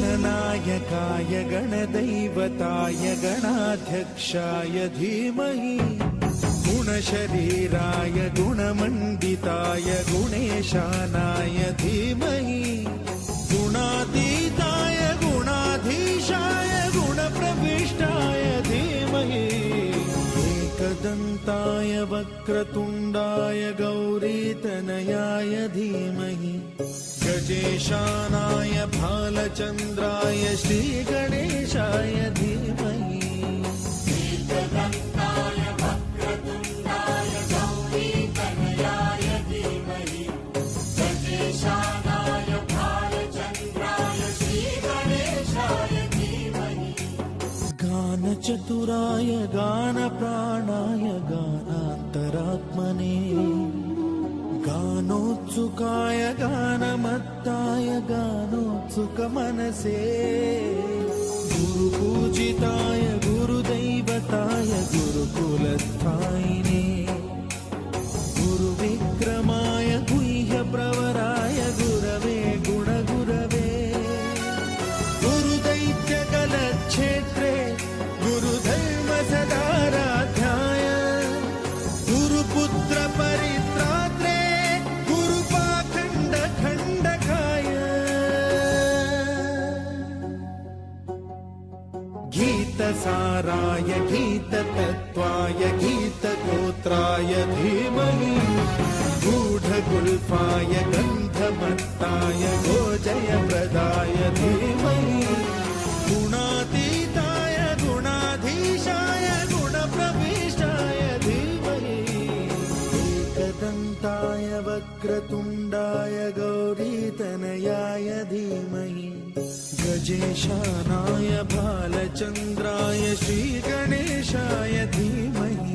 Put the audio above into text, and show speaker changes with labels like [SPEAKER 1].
[SPEAKER 1] गणनायकाय गणदैवताय गणाध्यक्षाय धीमहि गुणशरीराय गुणमण्डिताय गुणेशानाय धीमहि गुणातीताय गुणाधीशाय गुणप्रविष्टाय धीमहि एकदन्ताय वक्रतुण्डाय गौरीतनयाय धीमहि गजेशानाय भालचन्द्राय श्रीगणेशाय धीमहि
[SPEAKER 2] एकदन्ताय वक्रतुण्डाय गौरीतनयाय धीमहि गजेशानाय भालचन्द्राय श्रीगणेशाय धीमहि
[SPEAKER 1] गानचतुराय गानप्राणाय गानान्तरात्मने गानोत्सुकाय गानमत्ताय गानोत्सुकमनसे गुरुपूजिताय गुरुदैवताय गुरुकुलस्थायिने गुरुविक्रमाय गुह्यप्रवराय गुरवे गुणगुरवे गुरुदैत्यकलक्षेत्रे गुरुधर्मसदाराध्याय गुरुपुत्र परित्रात्रे गीतसाराय गीततत्त्वाय गीतगोत्राय धीमहि गूढगुल्फाय गन्धमत्ताय गोजयप्रदाय धीमहि गुणातीताय गुणाधीशाय गुणप्रविष्टाय धीमहि एकदन्ताय वक्रतुण्डाय गौरीतनयाय धीमहि गजेशानाय भालचन्द्राय श्रीगणेशाय धीमहि